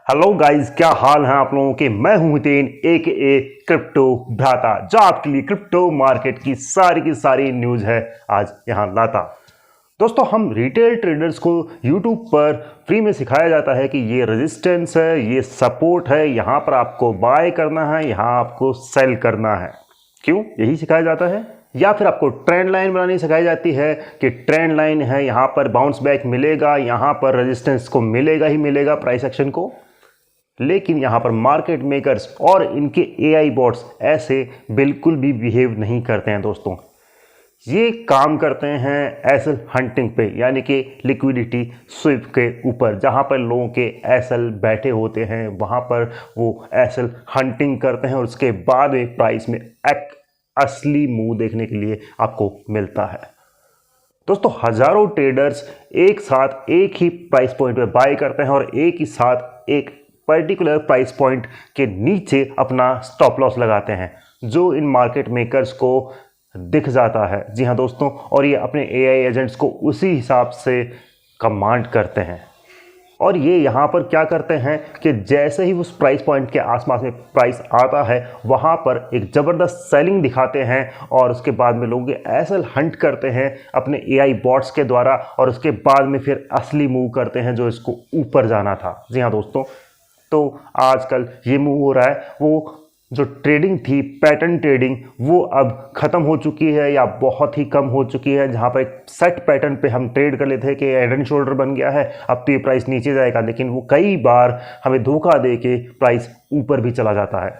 Hello guys, क्या हाल है आप लोगों के। मैं हूं हितेन एक क्रिप्टो भ्राता, जो आपके लिए क्रिप्टो मार्केट की सारी न्यूज है आज यहां लाता। दोस्तों, हम रिटेल ट्रेडर्स को यूट्यूब पर फ्री में सिखाया जाता है कि ये रेजिस्टेंस है, ये सपोर्ट है, यहां पर आपको बाय करना है, यहां आपको सेल करना है। क्यों यही सिखाया जाता है? या फिर आपको ट्रेंड लाइन बनानी सिखाई जाती है कि ट्रेंड लाइन है, यहां पर बाउंस बैक मिलेगा, यहां पर रेजिस्टेंस को मिलेगा ही मिलेगा प्राइस एक्शन को। लेकिन यहां पर मार्केट मेकर्स और इनके एआई बॉट्स ऐसे बिल्कुल भी बिहेव नहीं करते हैं दोस्तों। ये काम करते हैं एसएल हंटिंग पे, यानी कि लिक्विडिटी स्विप के ऊपर, जहां पर लोगों के एसएल बैठे होते हैं, वहां पर वो एसएल हंटिंग करते हैं और उसके बाद में प्राइस में एक असली मूव देखने के लिए आपको मिलता है। दोस्तों, हजारों ट्रेडर्स एक साथ एक ही प्राइस पॉइंट पे बाय करते हैं और एक ही साथ एक पर्टिकुलर प्राइस पॉइंट के नीचे अपना स्टॉप लॉस लगाते हैं, जो इन मार्केट मेकर्स को दिख जाता है। जी हाँ दोस्तों, और ये अपने एआई एजेंट्स को उसी हिसाब से कमांड करते हैं। और ये यहाँ पर क्या करते हैं कि जैसे ही उस प्राइस पॉइंट के आसपास में प्राइस आता है, वहाँ पर एक ज़बरदस्त सेलिंग दिखाते हैं और उसके बाद में लोग ऐसा हंट करते हैं अपने एआई बॉट्स के द्वारा, और उसके बाद में फिर असली मूव करते हैं जो इसको ऊपर जाना था। जी हाँ दोस्तों, तो आजकल ये मूव हो रहा है, वो जो ट्रेडिंग थी, पैटर्न ट्रेडिंग, वो अब खत्म हो चुकी है या बहुत ही कम हो चुकी है। जहां पर एक सेट पैटर्न पे हम ट्रेड कर लेते हैं कि हेड एंड शोल्डर बन गया है, अब तो ये प्राइस नीचे जाएगा, लेकिन वो कई बार हमें धोखा दे के प्राइस ऊपर भी चला जाता है।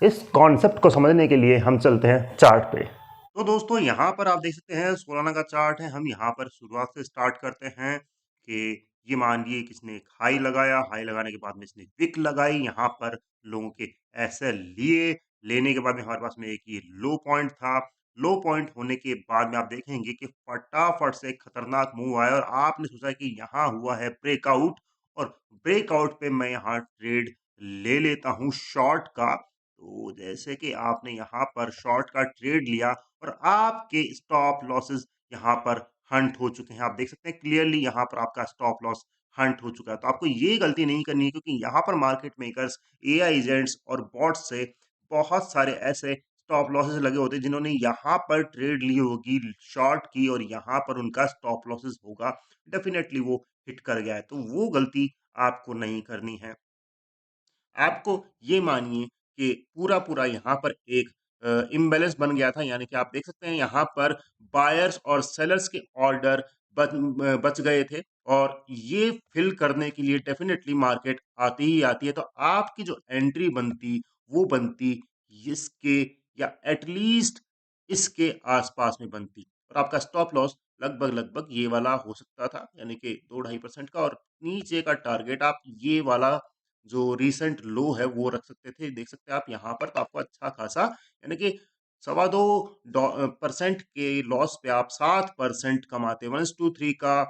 इस कॉन्सेप्ट को समझने के लिए हम चलते हैं चार्ट पे। तो दोस्तों, यहाँ पर आप देख सकते हैं सोलाना का चार्ट है। हम यहाँ पर शुरुआत से स्टार्ट करते हैं कि ये मान लिए किसने एक हाई लगाया, हाई लगाने के बाद में इसने विक लगाई, यहाँ पर लोगों के ऐसे लिए, लेने के बाद में हमारे पास में एक ये लो पॉइंट था। लो पॉइंट होने के बाद में आप देखेंगे कि फटाफट से एक खतरनाक मूव आया और आपने सोचा कि यहाँ हुआ है ब्रेकआउट, और ब्रेकआउट पे मैं यहाँ ट्रेड ले लेता हूँ शॉर्ट का। तो जैसे कि आपने यहाँ पर शॉर्ट का ट्रेड लिया और आपके स्टॉप लॉसेस यहाँ पर हंट हो चुके हैं। आप देख सकते हैं क्लियरली यहाँ पर आपका स्टॉप लॉस हंट हो चुका है। तो आपको ये गलती नहीं करनी है, क्योंकि यहाँ पर मार्केट मेकर्स, एआई एजेंट्स और बॉट्स से बहुत सारे ऐसे स्टॉप लॉसेस लगे होते हैं जिन्होंने यहाँ पर ट्रेड ली होगी शॉर्ट की, और यहाँ पर उनका स्टॉप लॉसेस होगा, डेफिनेटली वो हिट कर गया है। तो वो गलती आपको नहीं करनी है। आपको ये मानिए कि पूरा-पूरा यहाँ पर एक इम्बैलेंस बन गया था, यानी कि आप देख सकते हैं यहाँ पर बायर्स और सेलर्स के ऑर्डर बच गए थे, और ये फिल करने के लिए डेफिनेटली मार्केट आती ही आती है। तो आपकी जो एंट्री बनती, वो बनती इसके या एटलीस्ट इसके आसपास में बनती, और आपका स्टॉप लॉस लगभग-लगभग ये वाला हो सकता था, यानी कि 2-2.5% का, और नीचे का टारगेट आप ये वाला जो रीसेंट लो है वो रख सकते थे। देख सकते हैं आप यहाँ पर, तो आपको अच्छा खासा, यानी कि 2.25% के लॉस पे आप 7% कमाते। 1:3 का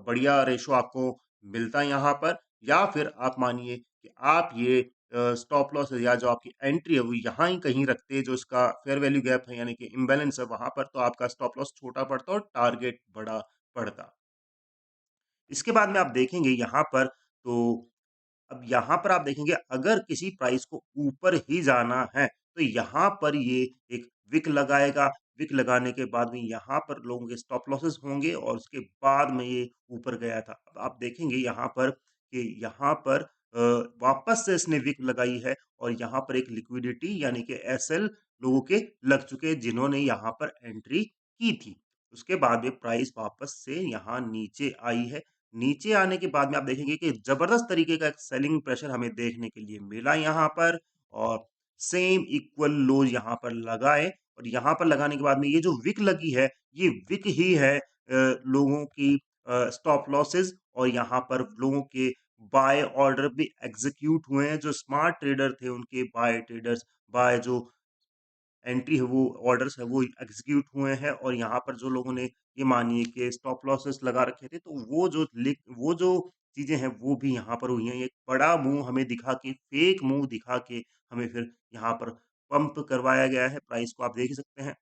बढ़िया रेशो आपको मिलता है यहाँ पर। या फिर आप मानिए कि आप ये स्टॉप लॉस या जो आपकी एंट्री है वो यहाँ ही कहीं रखते, जो इसका फेयर वैल्यू गैप है यानी कि इम्बैलेंस है वहाँ पर, तो आपका स्टॉप लॉस छोटा पड़ता और टारगेट बड़ा पड़ता। इसके बाद में आप देखेंगे यहाँ पर, तो अब यहाँ पर आप देखेंगे अगर किसी प्राइस को ऊपर ही जाना है, तो यहाँ पर ये एक विक लगाएगा। विक लगाने के बाद में यहाँ पर लोगों के स्टॉप लॉसेस होंगे और उसके बाद में ये ऊपर गया था। अब आप देखेंगे यहाँ पर कि यहाँ पर वापस से इसने विक लगाई है, और यहाँ पर एक लिक्विडिटी यानी कि एसएल लोगों के लग चुके हैं जिन्होंने यहाँ पर एंट्री की थी। उसके बाद में प्राइस वापस से यहाँ नीचे आई है। नीचे आने के बाद में आप देखेंगे कि ज़बरदस्त तरीके का एक सेलिंग प्रेशर हमें देखने के लिए मिला यहाँ पर, और सेम इक्वल लो यहाँ पर लगाए, और यहाँ पर लगाने के बाद में ये जो विक लगी है, ये विक ही है लोगों की स्टॉप लॉसेस, और यहाँ पर लोगों के बाय ऑर्डर भी एग्जीक्यूट हुए हैं। जो स्मार्ट ट्रेडर थे उनके बाय जो एंट्री है, वो ऑर्डर्स है, वो एग्जीक्यूट हुए हैं, और यहाँ पर जो लोगों ने ये मानिए कि स्टॉप लॉसेस लगा रखे थे, तो वो जो चीजें हैं वो भी यहाँ पर हुई हैं। एक बड़ा मूव हमें दिखा के, फेक मूव दिखा के हमें फिर यहाँ पर पंप करवाया गया है। प्राइस को आप देख ही सकते हैं।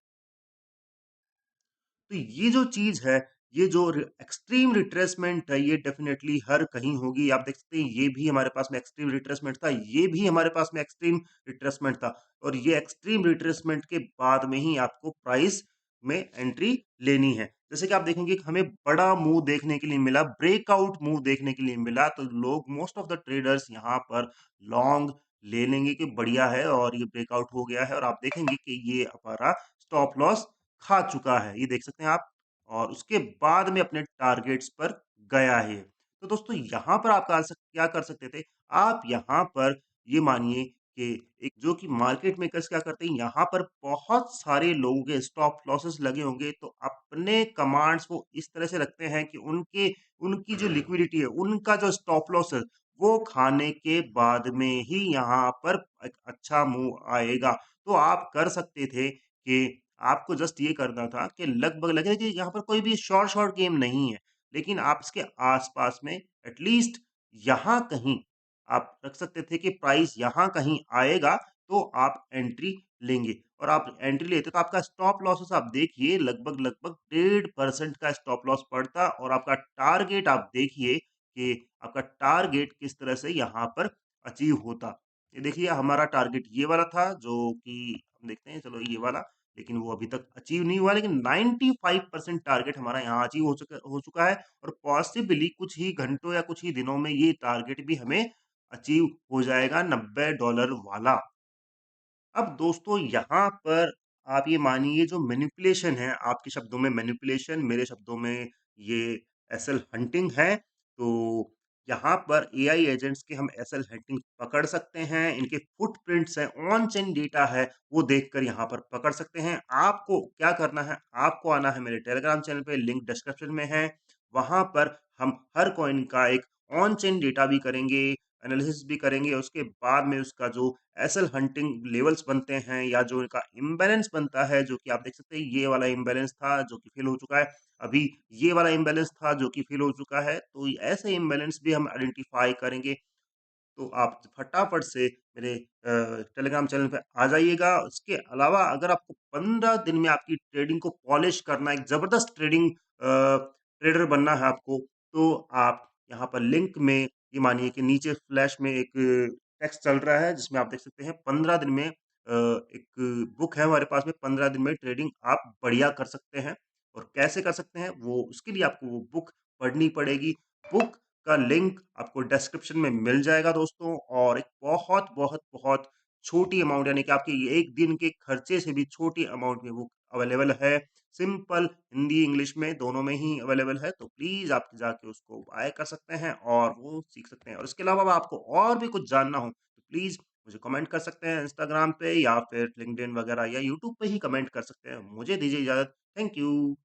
तो ये जो चीज है, ये जो एक्सट्रीम रिट्रेसमेंट है ये डेफिनेटली हर कहीं होगी। आप देख सकते हैं ये भी हमारे पास में एक्सट्रीम रिट्रेसमेंट था, ये भी हमारे पास में एक्सट्रीम रिट्रेसमेंट था और ये एक्सट्रीम रिट्रेसमेंट के बाद में ही आपको प्राइस में एंट्री लेनी है। जैसे कि आप देखेंगे कि हमें बड़ा मूव देखने के लिए मिला, ब्रेकआउट मूव देखने के लिए मिला, तो लोग मोस्ट ऑफ द ट्रेडर्स यहाँ पर लॉन्ग ले लेंगे कि बढ़िया है और ये ब्रेकआउट हो गया है और आप देखेंगे कि ये हमारा स्टॉप लॉस खा चुका है, ये देख सकते हैं आप, और उसके बाद में अपने टारगेट्स पर गया है। तो दोस्तों यहाँ पर आप क्या कर सकते थे, आप यहाँ पर ये मानिए कि एक जो कि मार्केट मेकर्स क्या करते हैं, यहाँ पर बहुत सारे लोगों के स्टॉप लॉसेस लगे होंगे, तो अपने कमांड्स वो इस तरह से रखते हैं कि उनके उनकी जो लिक्विडिटी है, उनका जो स्टॉप लॉस है, वो खाने के बाद में ही यहाँ पर एक अच्छा मूव आएगा। तो आप कर सकते थे कि आपको जस्ट ये करना था कि लगभग लगे कि यहाँ पर कोई भी शॉर्ट शॉर्ट गेम नहीं है, लेकिन आप इसके आसपास में एटलीस्ट यहाँ कहीं आप रख सकते थे कि प्राइस यहाँ कहीं आएगा तो आप एंट्री लेंगे और आप एंट्री लेते तो आपका स्टॉप लॉसेस आप देखिए लगभग लगभग 1.5% का स्टॉप लॉस पड़ता और आपका टारगेट आप देखिए कि आपका टारगेट किस तरह से यहाँ पर अचीव होता। ये देखिए हमारा टारगेट ये वाला था जो कि हम देखते हैं, चलो ये वाला, लेकिन वो अभी तक अचीव नहीं हुआ, लेकिन 95% टारगेट हमारा यहाँ अचीव हो चुका है और पॉसिबली कुछ ही घंटों या कुछ ही दिनों में ये टारगेट भी हमें अचीव हो जाएगा $90 वाला। अब दोस्तों यहाँ पर आप ये मानिए जो मैनिपुलेशन है, आपके शब्दों में मैनिपुलेशन, मेरे शब्दों में ये एसएल हंटिंग है। तो यहाँ पर एआई एजेंट्स के हम एसएल हंटिंग पकड़ सकते हैं, इनके फुटप्रिंट्स हैं, ऑन चेन डेटा है, वो देखकर यहाँ पर पकड़ सकते हैं। आपको क्या करना है, आपको आना है मेरे टेलीग्राम चैनल पे, लिंक डिस्क्रिप्शन में है। वहाँ पर हम हर कॉइन का एक ऑन चेन डेटा भी करेंगे, एनालिसिस भी करेंगे, उसके बाद में उसका जो एसएल हंटिंग लेवल्स बनते हैं या जो इनका इम्बैलेंस बनता है, जो कि आप देख सकते हैं ये वाला इम्बैलेंस था जो कि फिल हो चुका है, अभी ये वाला इम्बैलेंस था जो कि फिल हो चुका है, तो ऐसे इम्बैलेंस भी हम आइडेंटिफाई करेंगे। तो आप फटाफट से मेरे टेलीग्राम चैनल पे आ जाइएगा। उसके अलावा अगर आपको 15 दिन में आपकी ट्रेडिंग को पॉलिश करना है, एक ज़बरदस्त ट्रेडर बनना है आपको, तो आप यहाँ पर लिंक में ये मानिए कि नीचे फ्लैश में एक टेक्स्ट चल रहा है जिसमें आप देख सकते हैं 15 दिन में एक बुक है हमारे पास में, 15 दिन में ट्रेडिंग आप बढ़िया कर सकते हैं। और कैसे कर सकते हैं वो, उसके लिए आपको वो बुक पढ़नी पड़ेगी। बुक का लिंक आपको डिस्क्रिप्शन में मिल जाएगा दोस्तों, और एक बहुत बहुत बहुत छोटी अमाउंट यानी कि आपके ये एक दिन के खर्चे से भी छोटी अमाउंट में बुक अवेलेबल है। सिंपल हिंदी इंग्लिश में दोनों में ही अवेलेबल है, तो प्लीज आप जाके उसको बाय कर सकते हैं और वो सीख सकते हैं। और इसके अलावा आपको और भी कुछ जानना हो तो प्लीज मुझे कमेंट कर सकते हैं इंस्टाग्राम पे या फिर लिंक्डइन वगैरह या यूट्यूब पे ही कमेंट कर सकते हैं। मुझे दीजिए इजाजत। Thank you.